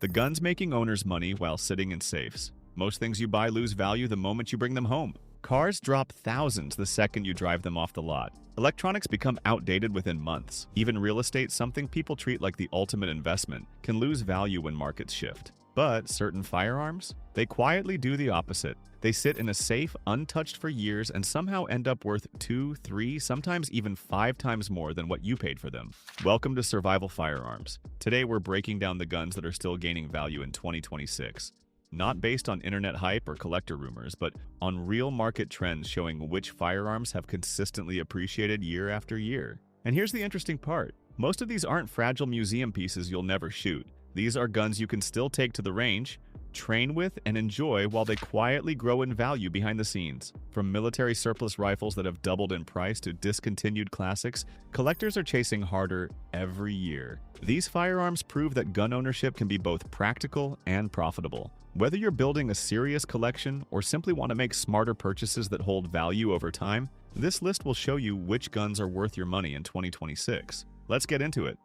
The guns making owners money while sitting in safes. Most things you buy lose value the moment you bring them home. Cars drop thousands the second you drive them off the lot. Electronics become outdated within months. Even real estate, something people treat like the ultimate investment, can lose value when markets shift. But certain firearms? They quietly do the opposite. They sit in a safe, untouched for years, and somehow end up worth 2, 3, sometimes even 5 times more than what you paid for them. Welcome to Survival Firearms. Today we're breaking down the guns that are still gaining value in 2026. Not based on internet hype or collector rumors, but on real market trends showing which firearms have consistently appreciated year after year. And here's the interesting part. Most of these aren't fragile museum pieces you'll never shoot. These are guns you can still take to the range, train with, and enjoy while they quietly grow in value behind the scenes. From military surplus rifles that have doubled in price to discontinued classics, collectors are chasing harder every year. These firearms prove that gun ownership can be both practical and profitable. Whether you're building a serious collection or simply want to make smarter purchases that hold value over time, this list will show you which guns are worth your money in 2026. Let's get into it.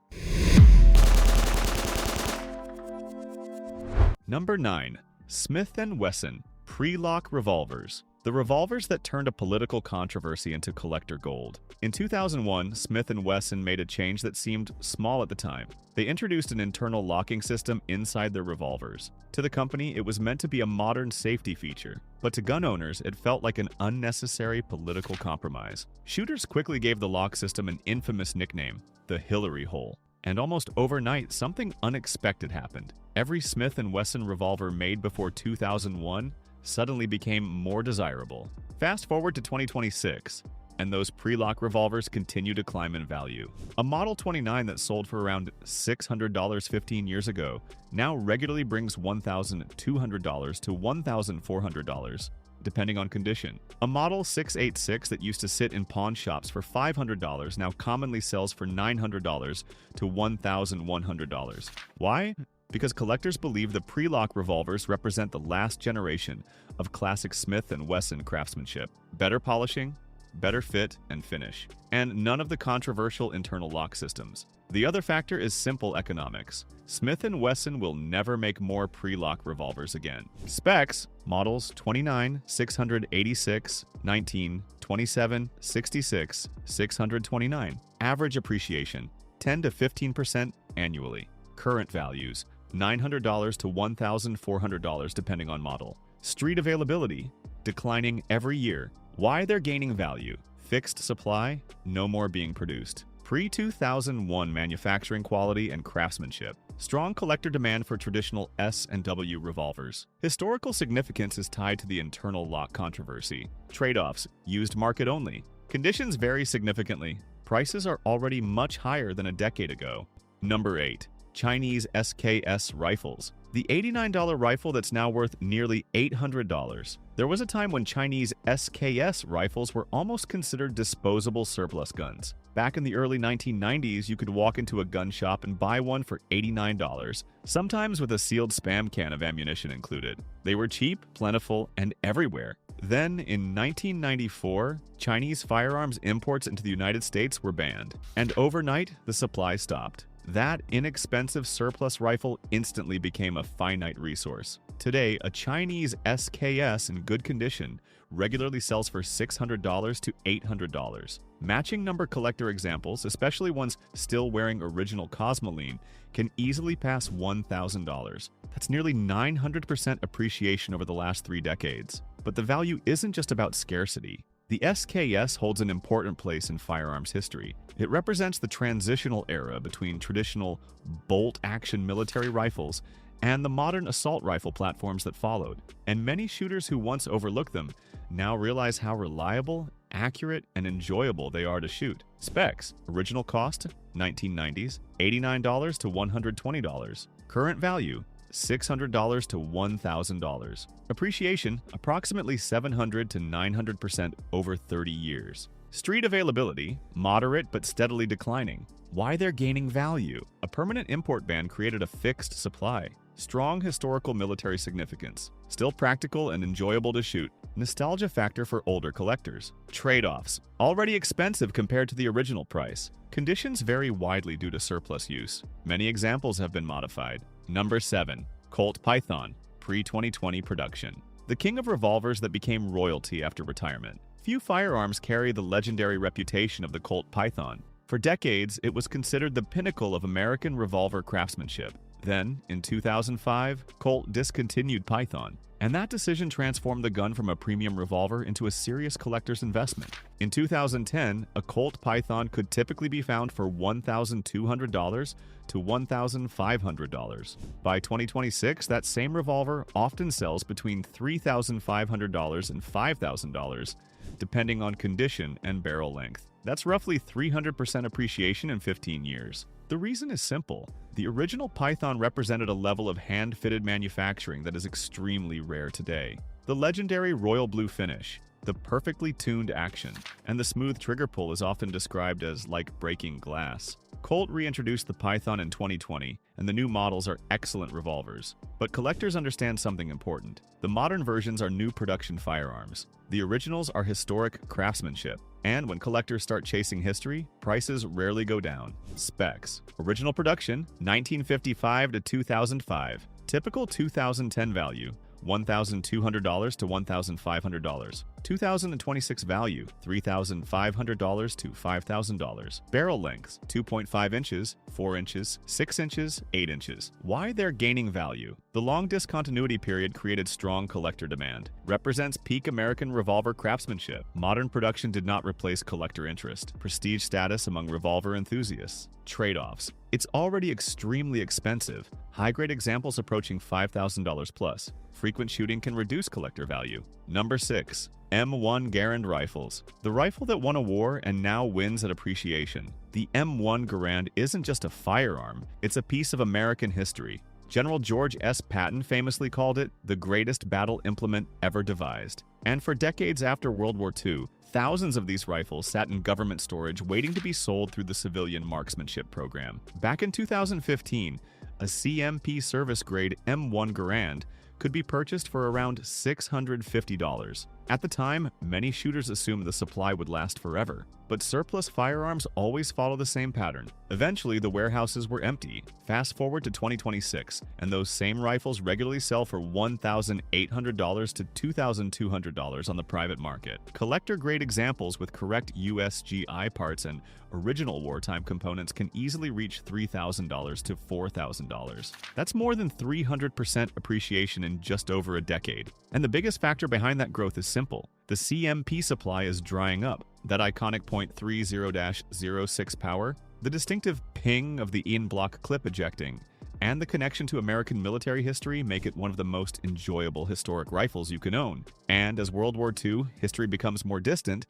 Number 9. Smith & Wesson Pre-Lock Revolvers. The revolvers that turned a political controversy into collector gold. In 2001, Smith & Wesson made a change that seemed small at the time. They introduced an internal locking system inside their revolvers. To the company, it was meant to be a modern safety feature, but to gun owners, it felt like an unnecessary political compromise. Shooters quickly gave the lock system an infamous nickname, the Hillary Hole. And almost overnight, something unexpected happened. Every Smith & Wesson revolver made before 2001 suddenly became more desirable. Fast forward to 2026, and those pre-lock revolvers continue to climb in value. A Model 29 that sold for around $600 15 years ago now regularly brings $1,200 to $1,400, depending on condition. A Model 686 that used to sit in pawn shops for $500 now commonly sells for $900 to $1,100. Why? Because collectors believe the pre-lock revolvers represent the last generation of classic Smith & Wesson craftsmanship. Better polishing, better fit and finish, and none of the controversial internal lock systems. The other factor is simple economics. Smith & Wesson will never make more pre-lock revolvers again. Specs: models 29, 686, 19, 27, 66, 629. Average appreciation: 10 to 15% annually. Current values: $900 to $1,400 depending on model. Street availability: declining every year. Why they're gaining value: fixed supply, no more being produced. Pre-2001 manufacturing quality and craftsmanship. Strong collector demand for traditional S&W revolvers. Historical significance is tied to the internal lock controversy. Trade-offs: used market only. Conditions vary significantly. Prices are already much higher than a decade ago. Number 8. Chinese SKS rifles. The $89 rifle that's now worth nearly $800. There was a time when Chinese SKS rifles were almost considered disposable surplus guns. Back in the early 1990s, you could walk into a gun shop and buy one for $89, sometimes with a sealed Spam can of ammunition included. They were cheap, plentiful, and everywhere. Then, in 1994, Chinese firearms imports into the United States were banned, and overnight, the supply stopped. That inexpensive surplus rifle instantly became a finite resource. Today, a Chinese SKS in good condition regularly sells for $600 to $800. Matching number collector examples, especially ones still wearing original Cosmoline, can easily pass $1,000. That's nearly 900% appreciation over the last 3 decades. But the value isn't just about scarcity. The SKS holds an important place in firearms history. It represents the transitional era between traditional bolt-action military rifles and the modern assault rifle platforms that followed. And many shooters who once overlooked them now realize how reliable, accurate, and enjoyable they are to shoot. Specs: original cost, 1990s, $89 to $120. Current value, $600 to $1,000. Appreciation: approximately 700 to 900% over 30 years. Street availability: moderate but steadily declining. Why they're gaining value: a permanent import ban created a fixed supply. Strong historical military significance. Still practical and enjoyable to shoot. Nostalgia factor for older collectors. Trade-offs: already expensive compared to the original price. Conditions vary widely due to surplus use. Many examples have been modified. Number 7. Colt Python, pre-2020 production. The king of revolvers that became royalty after retirement. Few firearms carry the legendary reputation of the Colt Python. For decades, it was considered the pinnacle of American revolver craftsmanship. Then, in 2005, Colt discontinued Python, and that decision transformed the gun from a premium revolver into a serious collector's investment. In 2010, a Colt Python could typically be found for $1,200 to $1,500. By 2026, that same revolver often sells between $3,500 and $5,000, depending on condition and barrel length. That's roughly 300% appreciation in 15 years. The reason is simple. The original Python represented a level of hand-fitted manufacturing that is extremely rare today. The legendary royal blue finish, the perfectly tuned action, and the smooth trigger pull is often described as like breaking glass. Colt reintroduced the Python in 2020, and the new models are excellent revolvers. But collectors understand something important. The modern versions are new production firearms. The originals are historic craftsmanship. And when collectors start chasing history, prices rarely go down. Specs. Original production, 1955 to 2005. Typical 2010 value, $1,200 to $1,500. 2026 value, $3,500 to $5,000. Barrel lengths, 2.5 inches, 4 inches, 6 inches, 8 inches. Why they're gaining value? The long discontinuity period created strong collector demand. Represents peak American revolver craftsmanship. Modern production did not replace collector interest. Prestige status among revolver enthusiasts. Trade-offs. It's already extremely expensive. High-grade examples approaching $5,000 plus. Frequent shooting can reduce collector value. Number 6. M1 Garand rifles. The rifle that won a war and now wins at appreciation. The M1 Garand isn't just a firearm, it's a piece of American history. General George S. Patton famously called it the greatest battle implement ever devised. And for decades after World War II, thousands of these rifles sat in government storage waiting to be sold through the civilian marksmanship program. Back in 2015, a CMP service-grade M1 Garand could be purchased for around $650. At the time, many shooters assumed the supply would last forever, but surplus firearms always follow the same pattern. Eventually, the warehouses were empty. Fast forward to 2026, and those same rifles regularly sell for $1,800 to $2,200 on the private market. Collector-grade examples with correct USGI parts and original wartime components can easily reach $3,000 to $4,000. That's more than 300% appreciation in just over a decade. And the biggest factor behind that growth is simple. The CMP supply is drying up. That iconic .30-06 power, the distinctive ping of the Ian block clip ejecting, and the connection to American military history make it one of the most enjoyable historic rifles you can own. And as World War II history becomes more distant,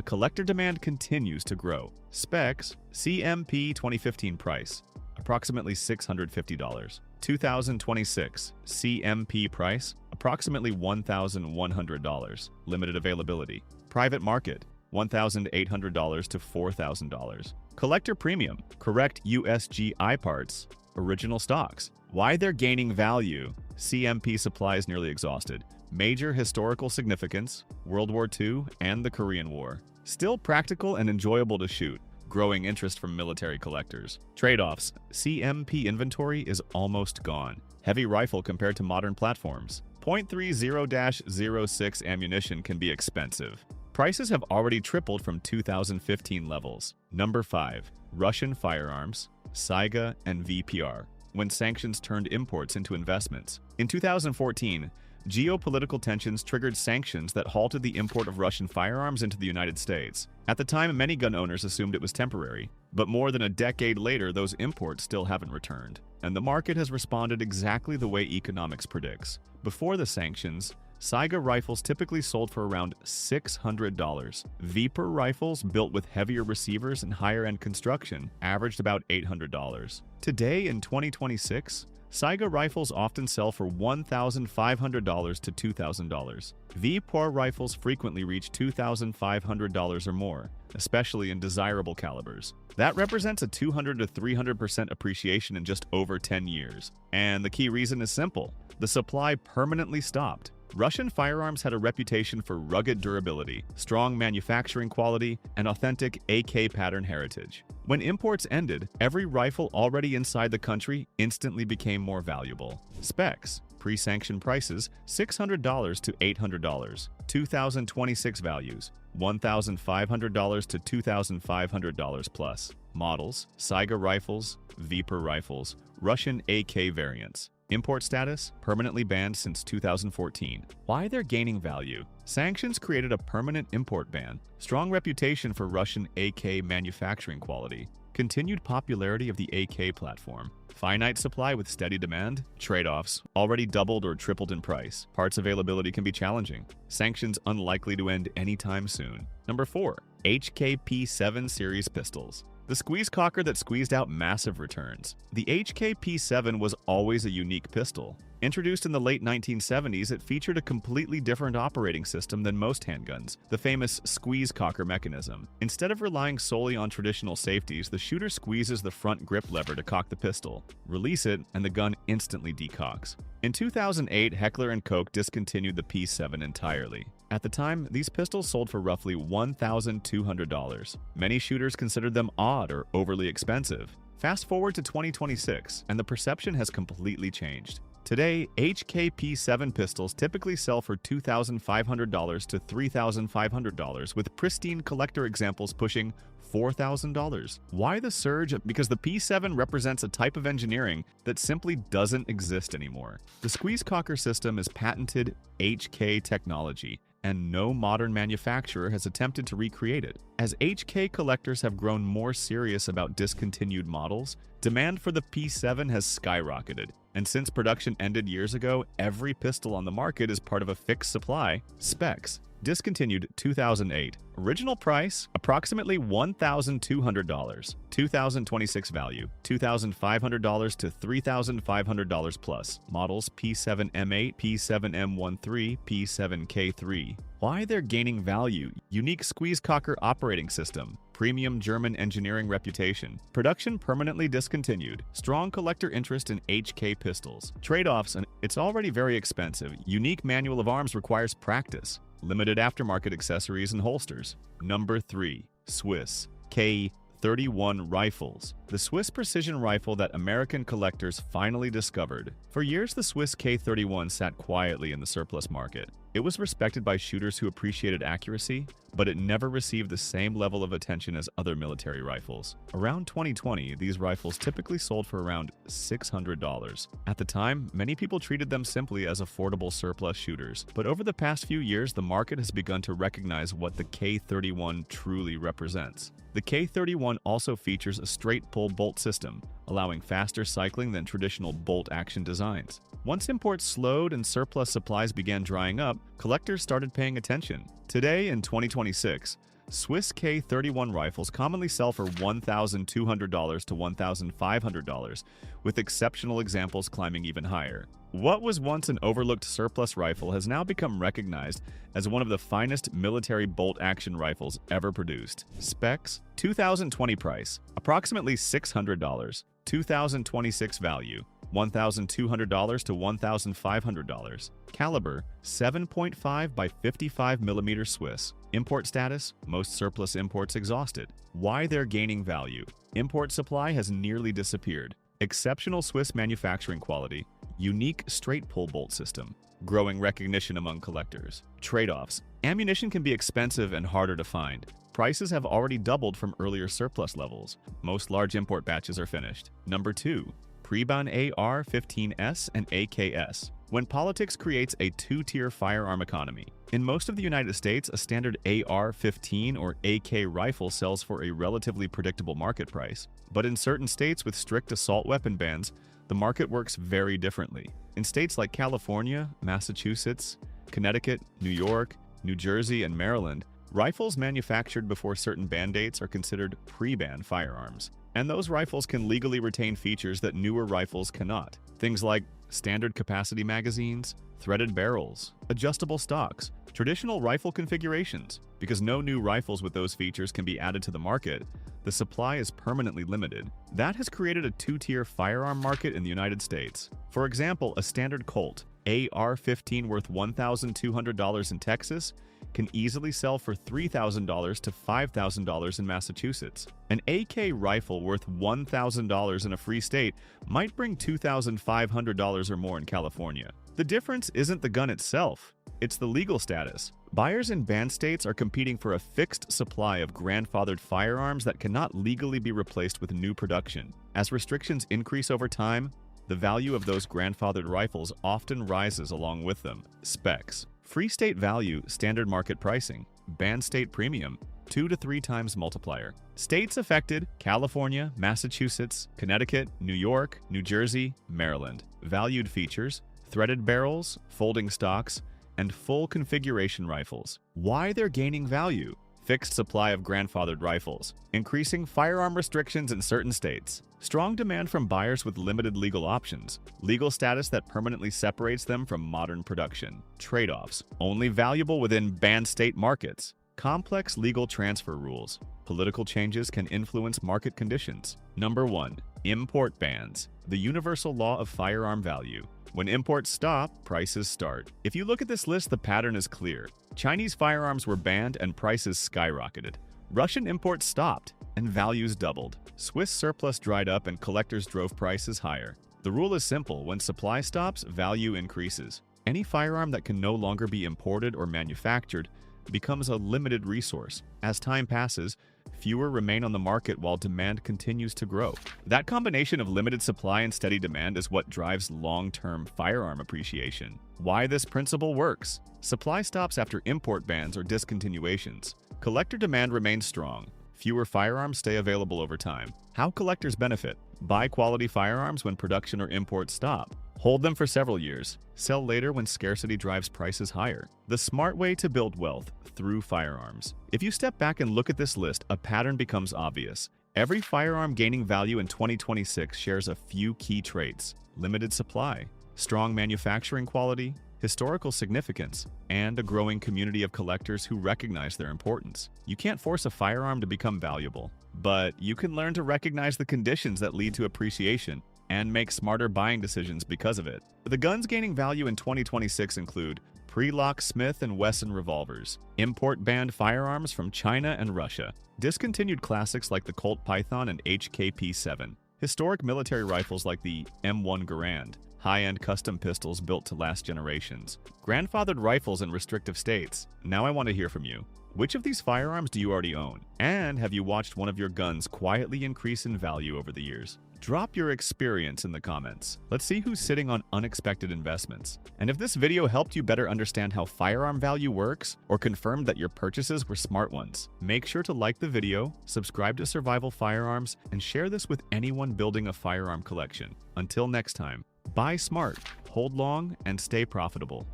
collector demand continues to grow. Specs: CMP 2015 price, approximately $650. 2026 CMP price, approximately $1,100. Limited availability. Private market, $1,800 to $4,000. Collector premium, correct USGI parts, original stocks. Why they're gaining value? CMP supply is nearly exhausted. Major historical significance, World War II and the Korean War. Still practical and enjoyable to shoot. Growing interest from military collectors. Trade-offs: CMP inventory is almost gone. Heavy rifle compared to modern platforms. .30-06 ammunition can be expensive. Prices have already tripled from 2015 levels. Number 5. Russian firearms, SAIGA and VEPR, when sanctions turned imports into investments. In 2014, geopolitical tensions triggered sanctions that halted the import of Russian firearms into the United States. At the time, many gun owners assumed it was temporary, but more than a decade later, those imports still haven't returned. And the market has responded exactly the way economics predicts. Before the sanctions, SAIGA rifles typically sold for around $600. VEPR rifles built with heavier receivers and higher-end construction averaged about $800. Today, in 2026, SAIGA rifles often sell for $1,500 to $2,000. VEPR rifles frequently reach $2,500 or more, especially in desirable calibers. That represents a 200 to 300% appreciation in just over 10 years. And the key reason is simple: the supply permanently stopped. Russian firearms had a reputation for rugged durability, strong manufacturing quality, and authentic AK pattern heritage. When imports ended, every rifle already inside the country instantly became more valuable. Specs: pre-sanctioned prices $600 to $800, 2026 values $1,500 to $2,500 plus. Models: SAIGA rifles, VEPR rifles, Russian AK variants. Import status: permanently banned since 2014. Why they're gaining value? Sanctions created a permanent import ban. Strong reputation for Russian AK manufacturing quality. Continued popularity of the AK platform. Finite supply with steady demand. Trade-offs: already doubled or tripled in price. Parts availability can be challenging. Sanctions unlikely to end anytime soon. Number 4. HKP7 series pistols. The squeeze cocker that squeezed out massive returns. The HKP7 was always a unique pistol. Introduced in the late 1970s, it featured a completely different operating system than most handguns, the famous squeeze cocker mechanism. Instead of relying solely on traditional safeties, the shooter squeezes the front grip lever to cock the pistol. Release it, and the gun instantly decocks. In 2008, Heckler & Koch discontinued the P7 entirely. At the time, these pistols sold for roughly $1,200. Many shooters considered them odd or overly expensive. Fast forward to 2026, and the perception has completely changed. Today, HKP7 pistols typically sell for $2,500 to $3,500, with pristine collector examples pushing $4,000. Why the surge? Because the P7 represents a type of engineering that simply doesn't exist anymore. The squeeze cocker system is patented HK technology, and no modern manufacturer has attempted to recreate it. As HK collectors have grown more serious about discontinued models, demand for the P7 has skyrocketed. And since production ended years ago, every pistol on the market is part of a fixed supply. Specs: discontinued 2008. Original price approximately $1,200. 2026 value $2,500 to $3,500 plus. Models: P7M8, P7M13, P7K3. Why they're gaining value? Unique squeeze cocker operating system. Premium German engineering reputation. Production permanently discontinued. Strong collector interest in HK pistols. Trade-offs: and it's already very expensive. Unique manual of arms requires practice. Limited aftermarket accessories and holsters. Number 3. Swiss K31 rifles. The Swiss precision rifle that American collectors finally discovered. For years, the Swiss K31 sat quietly in the surplus market. It was respected by shooters who appreciated accuracy, but it never received the same level of attention as other military rifles. Around 2020, these rifles typically sold for around $600. At the time, many people treated them simply as affordable surplus shooters, but over the past few years, the market has begun to recognize what the K31 truly represents. The K31 also features a straight pull bolt system, allowing faster cycling than traditional bolt action designs. Once imports slowed and surplus supplies began drying up, collectors started paying attention. Today, in 2026, Swiss K31 rifles commonly sell for $1,200 to $1,500, with exceptional examples climbing even higher. What was once an overlooked surplus rifle has now become recognized as one of the finest military bolt-action rifles ever produced. Specs: 2020 price, approximately $600. 2026 value, $1,200 to $1,500. Caliber: 7.5 by 55 mm Swiss. Import status: most surplus imports exhausted. Why they're gaining value? Import supply has nearly disappeared. Exceptional Swiss manufacturing quality. Unique straight pull bolt system. Growing recognition among collectors. Trade-offs: ammunition can be expensive and harder to find. Prices have already doubled from earlier surplus levels. Most large import batches are finished. Number 2. Pre-ban AR-15s and AKs. When politics creates a two-tier firearm economy. In most of the United States, a standard AR-15 or AK rifle sells for a relatively predictable market price. But in certain states with strict assault weapon bans, the market works very differently. In states like California, Massachusetts, Connecticut, New York, New Jersey, and Maryland, rifles manufactured before certain ban dates are considered pre-ban firearms. And those rifles can legally retain features that newer rifles cannot. Things like standard capacity magazines, threaded barrels, adjustable stocks, traditional rifle configurations. Because no new rifles with those features can be added to the market, the supply is permanently limited. That has created a two-tier firearm market in the United States. For example, a standard Colt AR-15 worth $1,200 in Texas can easily sell for $3,000 to $5,000 in Massachusetts. An AK rifle worth $1,000 in a free state might bring $2,500 or more in California. The difference isn't the gun itself, it's the legal status. Buyers in banned states are competing for a fixed supply of grandfathered firearms that cannot legally be replaced with new production. As restrictions increase over time, the value of those grandfathered rifles often rises along with them. Specs: free state value, standard market pricing. Banned state premium, 2 to 3 times multiplier. States affected: California, Massachusetts, Connecticut, New York, New Jersey, Maryland. Valued features: threaded barrels, folding stocks, and full configuration rifles. Why they're gaining value: fixed supply of grandfathered rifles, increasing firearm restrictions in certain states, strong demand from buyers with limited legal options, legal status that permanently separates them from modern production, trade-offs, only valuable within banned state markets, complex legal transfer rules, political changes can influence market conditions. Number 1. Import bans. The universal law of firearm value. When imports stop, prices start. If you look at this list, the pattern is clear. Chinese firearms were banned and prices skyrocketed. Russian imports stopped and values doubled. Swiss surplus dried up and collectors drove prices higher. The rule is simple: when supply stops, value increases. Any firearm that can no longer be imported or manufactured becomes a limited resource. As time passes, fewer remain on the market while demand continues to grow. That combination of limited supply and steady demand is what drives long-term firearm appreciation. Why this principle works: supply stops after import bans or discontinuations. Collector demand remains strong. Fewer firearms stay available over time. How collectors benefit: buy quality firearms when production or imports stop. Hold them for several years. Sell later when scarcity drives prices higher. The smart way to build wealth: through firearms. If you step back and look at this list, a pattern becomes obvious. Every firearm gaining value in 2026 shares a few key traits: limited supply, strong manufacturing quality, historical significance, and a growing community of collectors who recognize their importance. You can't force a firearm to become valuable, but you can learn to recognize the conditions that lead to appreciation and make smarter buying decisions because of it. The guns gaining value in 2026 include pre-lock Smith & Wesson revolvers, import-banned firearms from China and Russia, discontinued classics like the Colt Python and HKP-7, historic military rifles like the M1 Garand, high-end custom pistols built to last generations, grandfathered rifles in restrictive states. Now I want to hear from you. Which of these firearms do you already own? And have you watched one of your guns quietly increase in value over the years? Drop your experience in the comments. Let's see who's sitting on unexpected investments. And if this video helped you better understand how firearm value works or confirmed that your purchases were smart ones, make sure to like the video, subscribe to Survival Firearms, and share this with anyone building a firearm collection. Until next time, buy smart, hold long, and stay profitable.